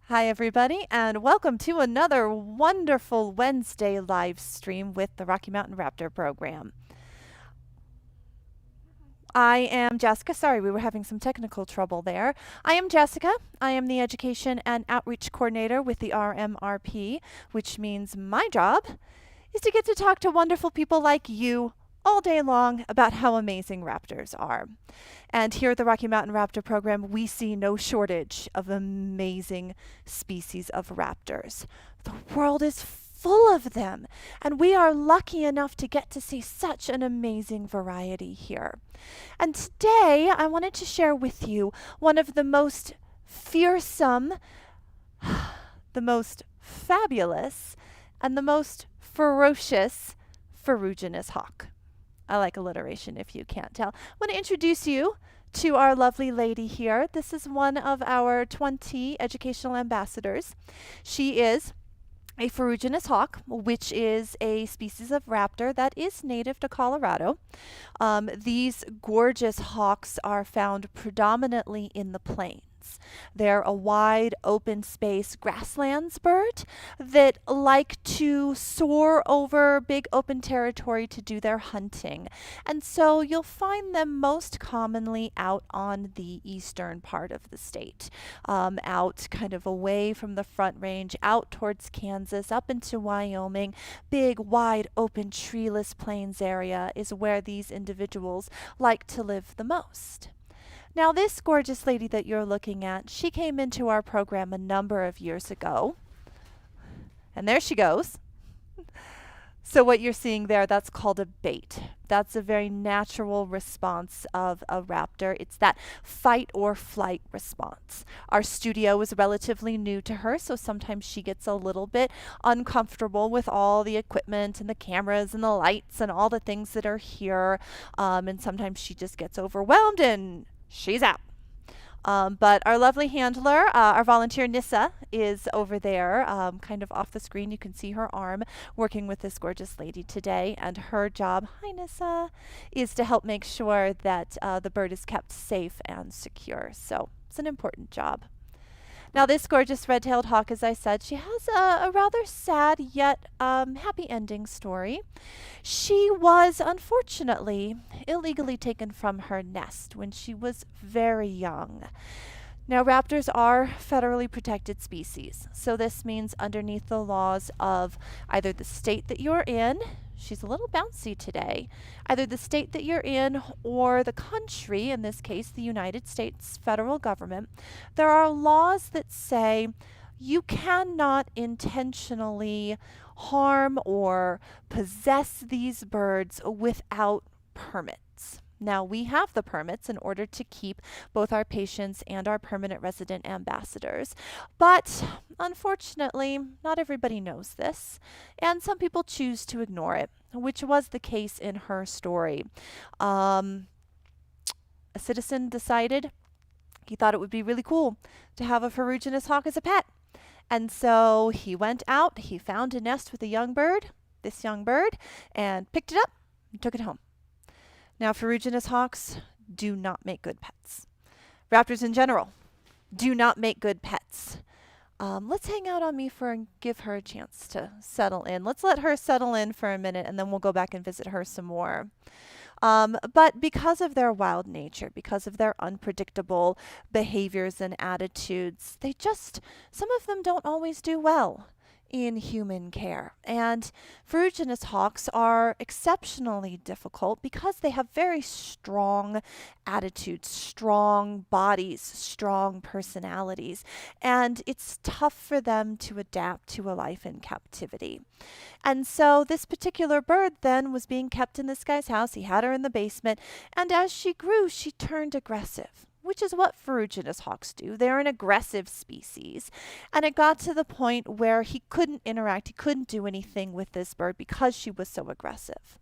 Hi, everybody, and welcome to another wonderful Wednesday live stream with the Rocky Mountain Raptor program. I am Jessica. Sorry, we were having some technical trouble there. I am Jessica. I am the Education and Outreach Coordinator with the RMRP, which means my job is to get to talk to wonderful people like you all day long about how amazing raptors are. And here at the Rocky Mountain Raptor program, we see no shortage of amazing species of raptors. The world is full of them, and we are lucky enough to get to see such an amazing variety here. And today, I wanted to share with you one of the most fearsome, the most fabulous, and the most ferocious Ferruginous Hawk. I like alliteration if you can't tell. I want to introduce you to our lovely lady here. This is one of our 20 educational ambassadors. She is a Ferruginous Hawk, which is a species of raptor that is native to Colorado. These gorgeous hawks are found predominantly in the plains. They're a wide open space grasslands bird that like to soar over big open territory to do their hunting. And so you'll find them most commonly out on the eastern part of the state, out kind of away from the Front Range, out towards Kansas, up into Wyoming. Big, wide open treeless plains area is where these individuals like to live the most. Now, this gorgeous lady that you're looking at, she came into our program a number of years ago. And there she goes. So what you're seeing there, that's called a bait. That's a very natural response of a raptor. It's that fight or flight response. Our studio is relatively new to her, so sometimes she gets a little bit uncomfortable with all the equipment and the cameras and the lights and all the things that are here. And sometimes she just gets overwhelmed and she's out. But our lovely handler, our volunteer Nissa, is over there, kind of off the screen. You can see her arm working with this gorgeous lady today. And her job, hi Nissa, is to help make sure that the bird is kept safe and secure. So it's an important job. Now, this gorgeous red-tailed hawk, as I said, she has a rather sad yet happy ending story. She was unfortunately illegally taken from her nest when she was very young. Now, raptors are federally protected species, so this means underneath the laws of either the state that you're in, she's a little bouncy today, either the state that you're in or the country, in this case the United States federal government, there are laws that say you cannot intentionally harm or possess these birds without permits. Now, we have the permits in order to keep both our patients and our permanent resident ambassadors, but unfortunately, not everybody knows this, and some people choose to ignore it, which was the case in her story. A citizen decided he thought it would be really cool to have a Ferruginous hawk as a pet. And so he went out, he found a nest with a young bird, this young bird, and picked it up and took it home. Now, Ferruginous hawks do not make good pets. Raptors in general do not make good pets. Let's hang out on me and give her a chance to settle in. Let's let her settle in for a minute, and then we'll go back and visit her some more. But because of their wild nature, because of their unpredictable behaviors and attitudes, some of them don't always do well in human care. And Ferruginous hawks are exceptionally difficult because they have very strong attitudes, strong bodies, strong personalities, and it's tough for them to adapt to a life in captivity. And so this particular bird then was being kept in this guy's house. He had her in the basement, and as she grew, she turned aggressive, which is what Ferruginous hawks do. They're an aggressive species. And it got to the point where he couldn't interact, he couldn't do anything with this bird because she was so aggressive.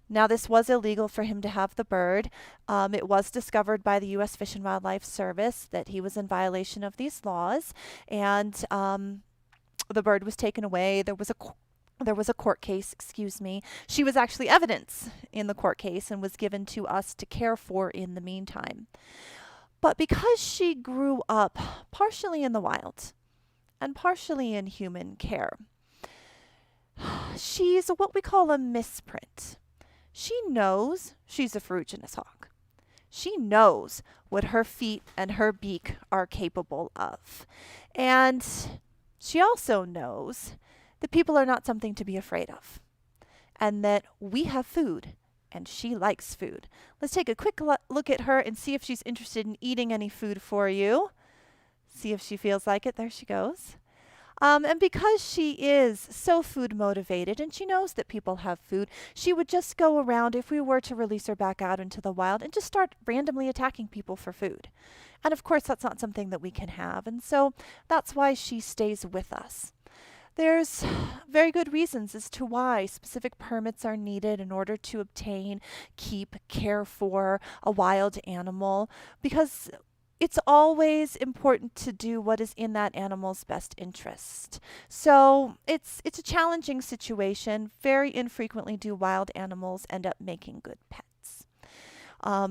Now, this was illegal for him to have the bird. It was discovered by the U.S. Fish and Wildlife Service that he was in violation of these laws, and the bird was taken away. There was a court case, excuse me. She was actually evidence in the court case and was given to us to care for in the meantime. But because she grew up partially in the wild, and partially in human care. She's what we call a misprint. She knows she's a Ferruginous Hawk. She knows what her feet and her beak are capable of. And she also knows that people are not something to be afraid of, and that we have food, and she likes food. Let's take a quick look at her and see if she's interested in eating any food for you. See if she feels like it. There she goes. And because she is so food motivated and she knows that people have food, she would just go around, if we were to release her back out into the wild, and just start randomly attacking people for food. And of course, that's not something that we can have. And so that's why she stays with us. There's very good reasons as to why specific permits are needed in order to obtain, keep, care for a wild animal, because it's always important to do what is in that animal's best interest. So it's a challenging situation. Very infrequently do wild animals end up making good pets.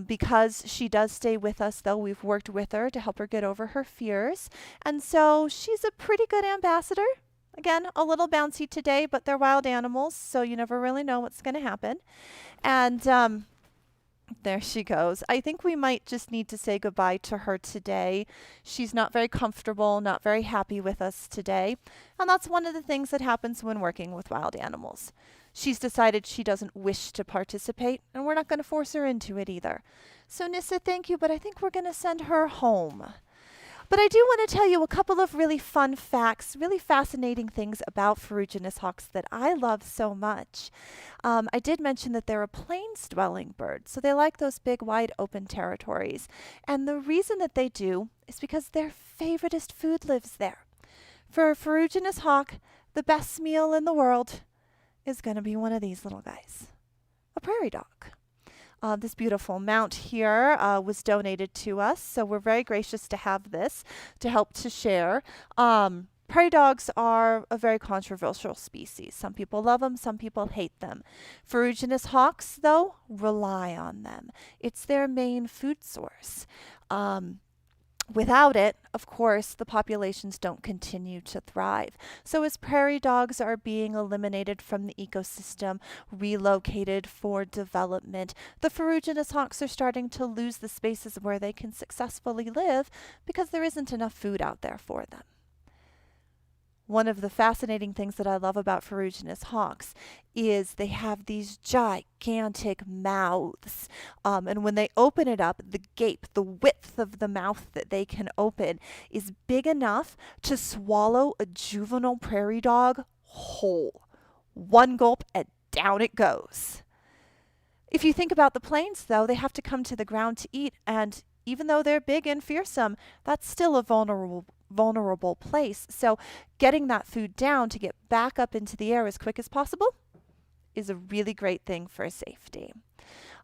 Because she does stay with us, though, we've worked with her to help her get over her fears. And so she's a pretty good ambassador. Again, a little bouncy today, but they're wild animals, so you never really know what's going to happen. And there she goes. I think we might just need to say goodbye to her today. She's not very comfortable, not very happy with us today. And that's one of the things that happens when working with wild animals. She's decided she doesn't wish to participate, and we're not going to force her into it either. So Nissa, thank you, but I think we're going to send her home. But I do want to tell you a couple of really fun facts, really fascinating things about Ferruginous hawks that I love so much. I did mention that they're a plains-dwelling bird, so they like those big, wide open territories. And the reason that they do is because their favoritist food lives there. For a Ferruginous hawk, the best meal in the world is going to be one of these little guys, a prairie dog. This beautiful mount here was donated to us, so we're very gracious to have this to help to share. Prairie dogs are a very controversial species. Some people love them, some people hate them. Ferruginous hawks, though, rely on them. It's their main food source. Without it, of course, the populations don't continue to thrive. So as prairie dogs are being eliminated from the ecosystem, relocated for development, the Ferruginous hawks are starting to lose the spaces where they can successfully live because there isn't enough food out there for them. One of the fascinating things that I love about Ferruginous hawks is they have these gigantic mouths. And when they open it up, the gape, the width of the mouth that they can open is big enough to swallow a juvenile prairie dog whole. One gulp and down it goes. If you think about the plains, though, they have to come to the ground to eat, and even though they're big and fearsome, that's still a vulnerable place. So getting that food down to get back up into the air as quick as possible is a really great thing for safety.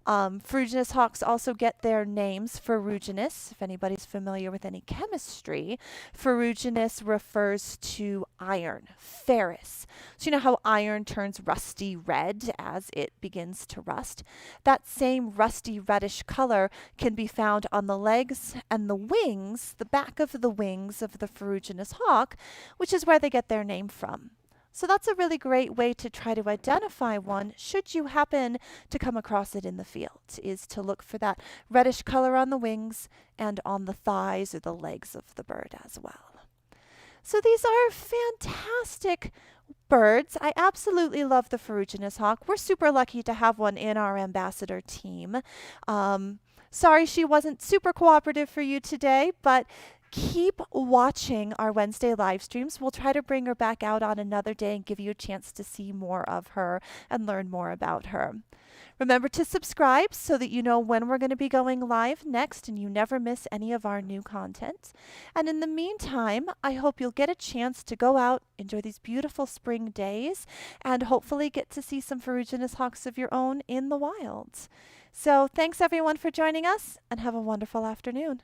Ferruginous hawks also get their names. Ferruginous, if anybody's familiar with any chemistry, ferruginous refers to iron, ferrous. So you know how iron turns rusty red as it begins to rust? That same rusty reddish color can be found on the legs and the wings, the back of the wings of the Ferruginous hawk, which is where they get their name from. So that's a really great way to try to identify one should you happen to come across it in the field, is to look for that reddish color on the wings and on the thighs or the legs of the bird as well. So these are fantastic birds. I absolutely love the Ferruginous hawk. We're super lucky to have one in our ambassador team. Sorry she wasn't super cooperative for you today, but keep watching our Wednesday live streams. We'll try to bring her back out on another day and give you a chance to see more of her and learn more about her. Remember to subscribe so that you know when we're going to be going live next and you never miss any of our new content. And in the meantime, I hope you'll get a chance to go out, enjoy these beautiful spring days, and hopefully get to see some Ferruginous hawks of your own in the wild. So thanks everyone for joining us, and have a wonderful afternoon.